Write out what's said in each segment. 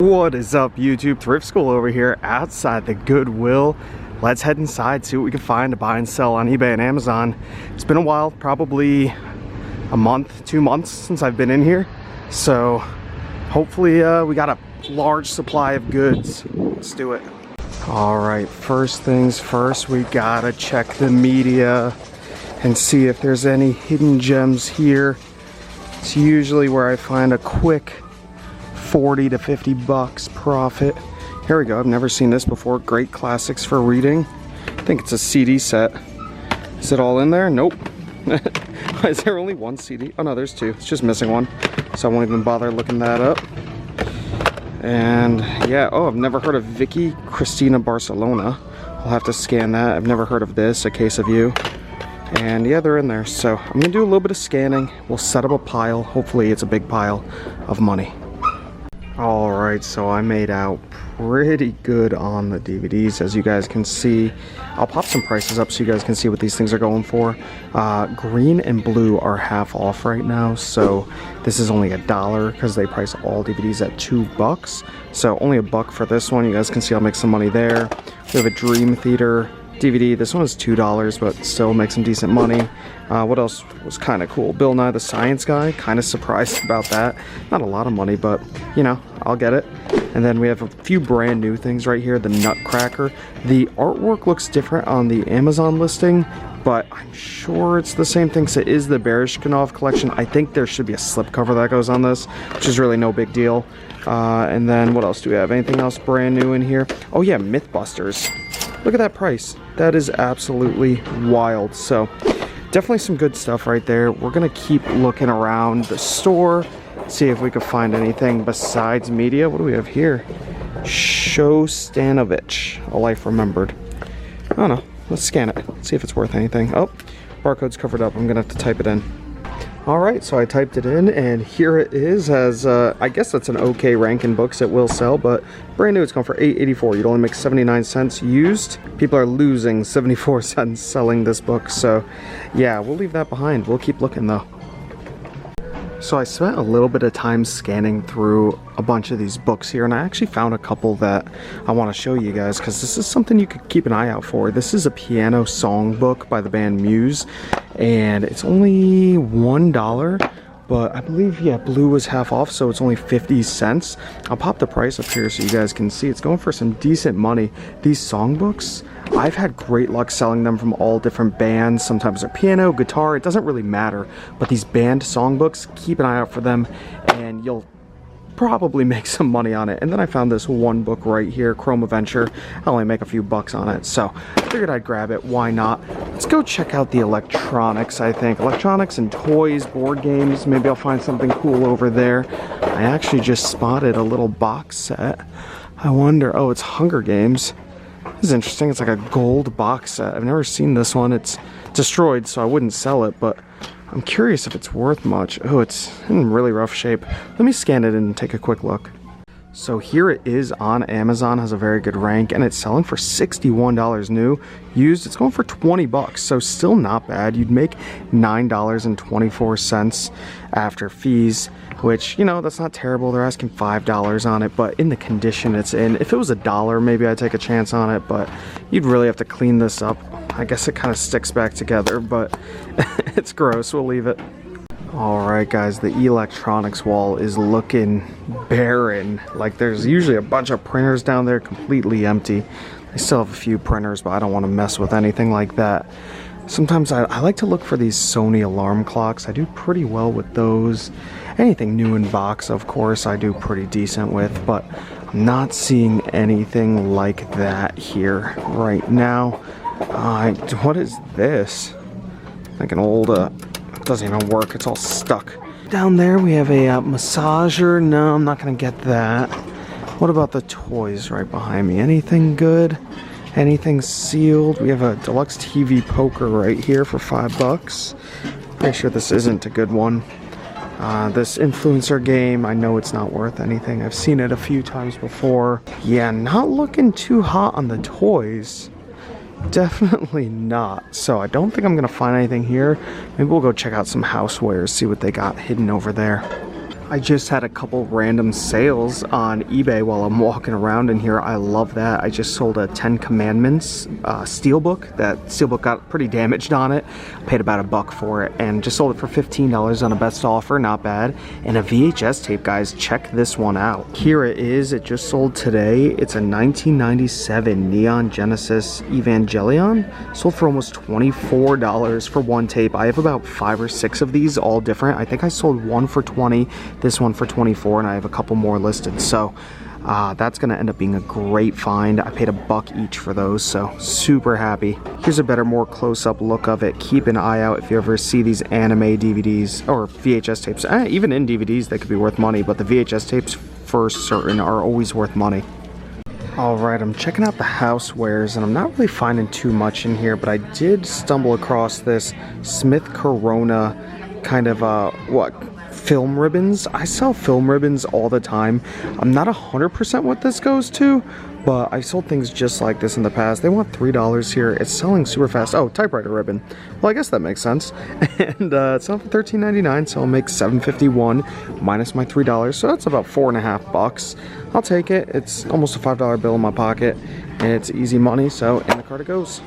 What is up, YouTube? Thrift School over here outside the Goodwill. Let's head inside, see what we can find to buy and sell on eBay and Amazon. It's been a while, probably a month, 2 months since I've been in here. So hopefully we got a large supply of goods. Let's do it. All right, first things first, we gotta check the media and see if there's any hidden gems here. It's usually where I find a quick 40 to 50 bucks profit. Here we go. I've never seen this before. Great classics for reading. I think it's a CD set. Is it all in there? Nope. Is there only one CD? Oh no, there's two. It's just missing one. So I won't even bother looking that up. And yeah, oh, I've never heard of Vicky Cristina Barcelona. I'll have to scan that. I've never heard of this, A Case of You. And yeah, they're in there. So I'm gonna do a little bit of scanning. We'll set up a pile. Hopefully it's a big pile of money. Alright, so I made out pretty good on the DVDs, as you guys can see. I'll pop some prices up so you guys can see what these things are going for. Green and blue are half off right now, so this is only $1 because they price all DVDs at $2. So only $1 for this one. You guys can see I'll make some money there. We have a Dream Theater DVD. This one is $2, but still make some decent money. What else was kind of cool? Bill Nye the Science Guy. Kind of surprised about that. Not a lot of money, but you know, I'll get it. And then we have a few brand new things right here. The Nutcracker. The artwork looks different on the Amazon listing, but I'm sure it's the same thing. So it is the Bereshkinov collection. I think there should be a slipcover that goes on this, which is really no big deal. And then what else do we have? Anything else brand new in here? Oh yeah, Mythbusters. Look at that price. That is absolutely wild. So definitely some good stuff right there. We're gonna keep looking around the store, see if we can find anything besides media. What do we have here? Shostanovich, A Life Remembered. I don't know. Let's scan it. See if it's worth anything. Oh, barcode's covered up. I'm gonna have to type it in. Alright, so I typed it in, and here it is. As I guess that's an okay rank in books. It will sell, but brand new, it's going for $8.84. You'd only make 79 cents used. People are losing 74 cents selling this book, so yeah, we'll leave that behind. We'll keep looking though. So I spent a little bit of time scanning through a bunch of these books here, and I actually found a couple that I want to show you guys because this is something you could keep an eye out for. This is a piano song book by the band Muse, and it's only $1, but I believe, yeah, blue was half off, so it's only 50 cents. I'll pop the price up here so you guys can see. It's going for some decent money. These songbooks, I've had great luck selling them from all different bands. Sometimes they're piano, guitar, it doesn't really matter. But these band songbooks, keep an eye out for them, and you'll probably make some money on it. And then I found this one book right here, Chrome Adventure. I'll only make a few bucks on it, so I figured I'd grab it. Why not? Let's go check out the electronics, I think. Electronics and toys, board games. Maybe I'll find something cool over there. I actually just spotted a little box set. I wonder, oh, it's Hunger Games. This is interesting. It's like a gold box set. I've never seen this one. It's destroyed, so I wouldn't sell it, but I'm curious if it's worth much. Oh, it's in really rough shape. Let me scan it and take a quick look. So here it is on Amazon, has a very good rank, and it's selling for $61 new. Used, it's going for 20 bucks, so still not bad. You'd make $9.24 after fees, which, you know, that's not terrible. They're asking $5 on it, but in the condition it's in, if it was $1, maybe I'd take a chance on it, but you'd really have to clean this up. I guess it kind of sticks back together, but it's gross. We'll leave it. Alright guys, the electronics wall is looking barren. Like, there's usually a bunch of printers down there completely empty. I still have a few printers, but I don't want to mess with anything like that. Sometimes I like to look for these Sony alarm clocks. I do pretty well with those. Anything new in box, of course, I do pretty decent with, but I'm not seeing anything like that here right now. What is this? Like an old, it doesn't even work, it's all stuck. Down there we have a massager. No, I'm not gonna get that. What about the toys right behind me? Anything good? Anything sealed? We have a deluxe TV poker right here for $5. Pretty sure this isn't a good one. This influencer game, I know it's not worth anything. I've seen it a few times before. Yeah, not looking too hot on the toys. Definitely not. So I don't think I'm gonna find anything here. Maybe we'll go check out some housewares, see what they got hidden over there. I just had a couple random sales on eBay while I'm walking around in here. I love that. I just sold a 10 Commandments steelbook. That steelbook got pretty damaged on it. I paid about $1 for it and just sold it for $15 on a best offer. Not bad. And a VHS tape, guys. Check this one out. Here it is. It just sold today. It's a 1997 Neon Genesis Evangelion. Sold for almost $24 for one tape. I have about 5 or 6 of these, all different. I think I sold one for 20. This one for 24, and I have a couple more listed, so that's gonna end up being a great find. I paid $1 each for those, so super happy. Here's a better, more close-up look of it. Keep an eye out if you ever see these anime DVDs or VHS tapes. Even in DVDs they could be worth money, but the VHS tapes for certain are always worth money. Alright, I'm checking out the housewares, and I'm not really finding too much in here, but I did stumble across this Smith Corona kind of film ribbons. I sell film ribbons all the time. I'm not 100% what this goes to, but I sold things just like this in the past. They want $3 here. It's selling super fast. Oh, typewriter ribbon. Well, I guess that makes sense. And it's selling for $13.99, so I'll make $7.51 minus my $3, so that's about $4.50. I'll take it. It's almost a $5 bill in my pocket, and it's easy money, so in the cart it goes.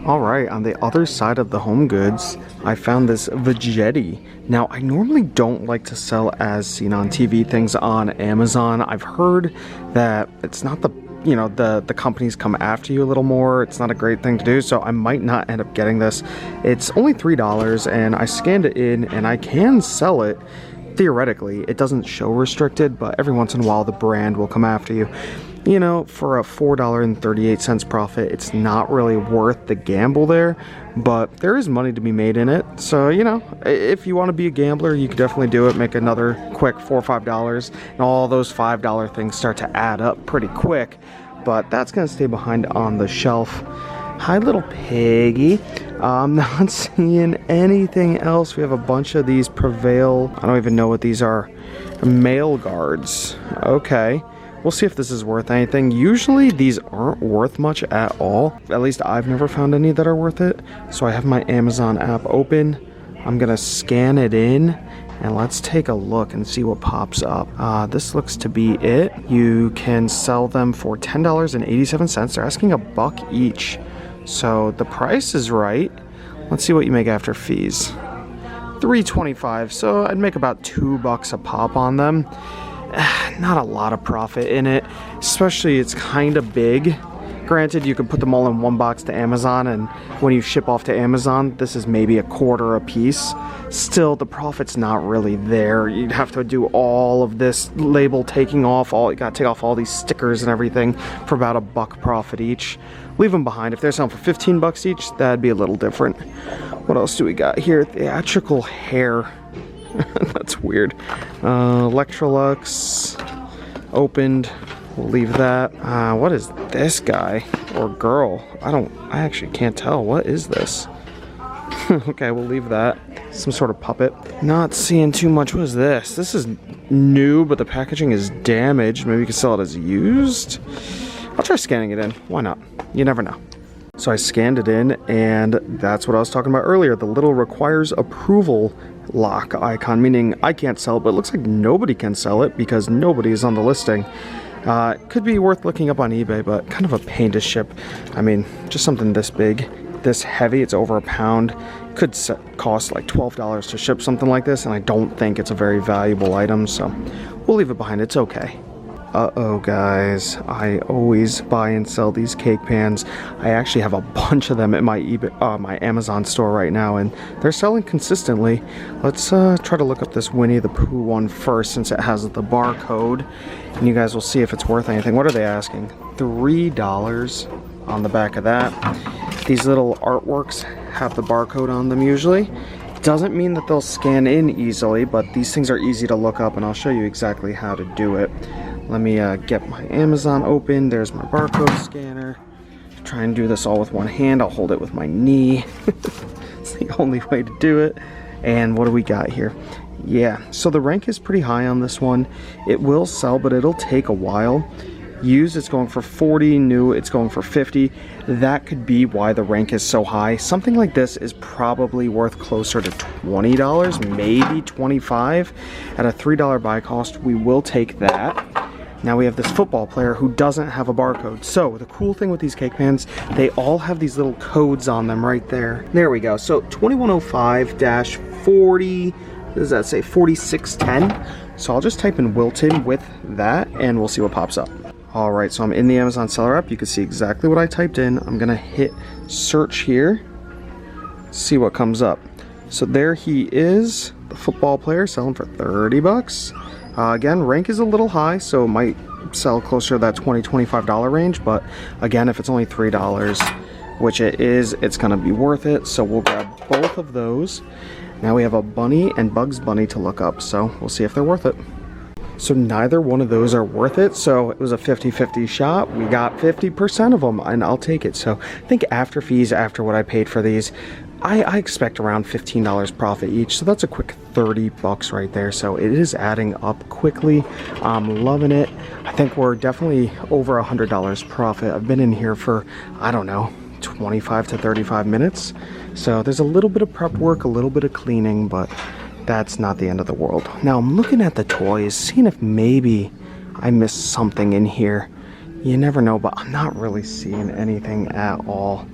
Alright, on the other side of the home goods, I found this Vegetti. Now, I normally don't like to sell as seen on TV things on Amazon. I've heard that it's not the, you know, the companies come after you a little more. It's not a great thing to do, so I might not end up getting this. It's only $3, and I scanned it in, and I can sell it. Theoretically, it doesn't show restricted, but every once in a while the brand will come after you. You know, for a $4.38 profit, it's not really worth the gamble there, but there is money to be made in it. So, you know, if you want to be a gambler, you could definitely do it. Make another quick $4 or $5, and all those $5 things start to add up pretty quick. But that's going to stay behind on the shelf. Hi, little piggy. I'm not seeing anything else. We have a bunch of these Prevail. I don't even know what these are. Mail guards. Okay. We'll see if this is worth anything. Usually these aren't worth much at all. At least I've never found any that are worth it. So I have my Amazon app open. I'm gonna scan it in and let's take a look and see what pops up. This looks to be it. You can sell them for $10.87. They're asking $1 each. So the price is right. Let's see what you make after fees. $3.25. So I'd make about $2 a pop on them. Not a lot of profit in it, especially it's kind of big. Granted, you could put them all in one box to Amazon, and when you ship off to Amazon, this is maybe $1/4 a piece. Still, the profit's not really there. You'd have to do all of this label taking off, you gotta take off all these stickers and everything for about $1 profit each. Leave them behind. If they're selling for $15 each, that'd be a little different. What else do we got here? Theatrical hair. That's weird. Electrolux opened. We'll leave that. What is this guy or girl? I actually can't tell. What is this? Okay, we'll leave that. Some sort of puppet. Not seeing too much. What is this? This is new, but the packaging is damaged. Maybe you can sell it as used. I'll try scanning it in. Why not? You never know. So I scanned it in, and that's what I was talking about earlier. The little requires approval lock icon, meaning I can't sell it, but it looks like nobody can sell it because nobody is on the listing. It could be worth looking up on eBay, but kind of a pain to ship. I mean, just something this big, this heavy, it's over £1 pound. Could cost like $12 to ship something like this, and I don't think it's a very valuable item, so we'll leave it behind. It's okay. Uh-oh, guys, I always buy and sell these cake pans. I actually have a bunch of them at my my Amazon store right now, and they're selling consistently. Let's try to look up this Winnie the Pooh one first, since it has the barcode, and you guys will see if it's worth anything. What are they asking? $3 on the back of that. These little artworks have the barcode on them usually. Doesn't mean that they'll scan in easily, but these things are easy to look up, and I'll show you exactly how to do it. Let me get my Amazon open. There's my barcode scanner. Try and do this all with one hand. I'll hold it with my knee. It's the only way to do it. And what do we got here? Yeah, so the rank is pretty high on this one. It will sell, but it'll take a while. Used, it's going for 40. New, it's going for 50. That could be why the rank is so high. Something like this is probably worth closer to $20, maybe $25. At a $3 buy cost, we will take that. Now we have this football player who doesn't have a barcode. So the cool thing with these cake pans, they all have these little codes on them right there. There we go. So 2105-40, what does that say? 4610. So I'll just type in Wilton with that and we'll see what pops up. All right, so I'm in the Amazon seller app. You can see exactly what I typed in. I'm gonna hit search here, see what comes up. So there he is, the football player selling for 30 bucks. Again, rank is a little high, so it might sell closer to that $20, $25 range, but again, if it's only $3, which it is, it's gonna be worth it. So we'll grab both of those. Now we have a bunny and Bugs Bunny to look up, so we'll see if they're worth it. So neither one of those are worth it, so it was a 50-50 shot. We got 50% of them, and I'll take it. So I think after fees, after what I paid for these, I expect around $15 profit each, so that's a quick 30 bucks right there. So it is adding up quickly. I'm loving it. I think we're definitely over $100 profit. I've been in here for, I don't know, 25 to 35 minutes. So there's a little bit of prep work, a little bit of cleaning, but that's not the end of the world. Now I'm looking at the toys, seeing if maybe I missed something in here. You never know, but I'm not really seeing anything at all.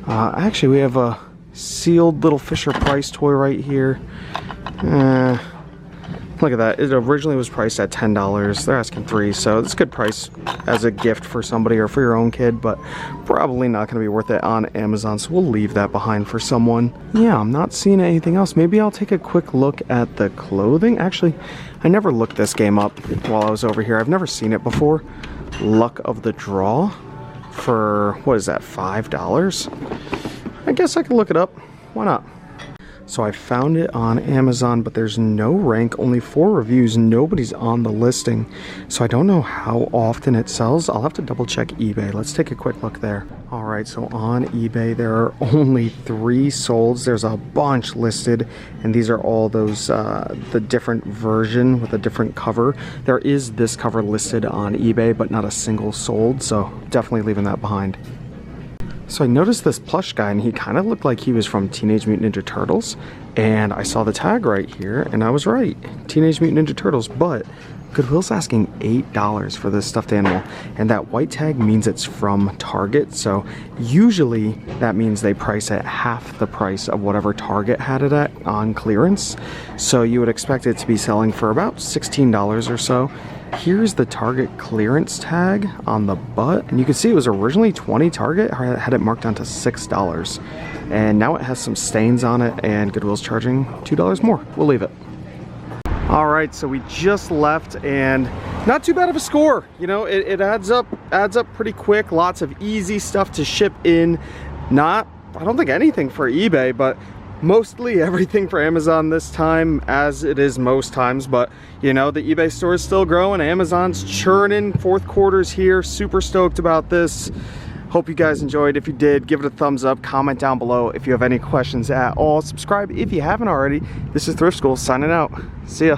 Actually, we have a sealed little Fisher Price toy right here. Look at that. It originally was priced at $10. They're asking $3, so it's a good price as a gift for somebody or for your own kid, but probably not going to be worth it on Amazon, so we'll leave that behind for someone. Yeah, I'm not seeing anything else. Maybe I'll take a quick look at the clothing. Actually, I never looked this game up while I was over here. I've never seen it before. Luck of the Draw for, what is that, $5? I guess I could look it up. Why not? So I found it on Amazon, but there's no rank, only 4 reviews, nobody's on the listing. So I don't know how often it sells. I'll have to double check eBay. Let's take a quick look there. All right, so on eBay, there are only 3 solds. There's a bunch listed, and these are all those, the different version with a different cover. There is this cover listed on eBay, but not a single sold, so definitely leaving that behind. So I noticed this plush guy, and he kind of looked like he was from Teenage Mutant Ninja Turtles, and I saw the tag right here, and I was right, Teenage Mutant Ninja Turtles, but Goodwill's asking $8 for this stuffed animal, and that white tag means it's from Target, so usually that means they price at half the price of whatever Target had it at on clearance, so you would expect it to be selling for about $16 or so. Here's the Target clearance tag on the butt, and you can see it was originally $20. Target had it marked down to $6, and now it has some stains on it, and Goodwill's charging $2 more. We'll leave it. All right, so we just left, and not too bad of a score. You know, it adds up pretty quick. Lots of easy stuff to ship in. I don't think anything for eBay, but mostly everything for Amazon this time, as it is most times. But you know, the eBay store is still growing. Amazon's churning. 4th quarter's here. Super stoked about this. Hope you guys enjoyed. If you did, give it a thumbs up. Comment down below if you have any questions at all. Subscribe if you haven't already. This is Thrift School signing out. See ya.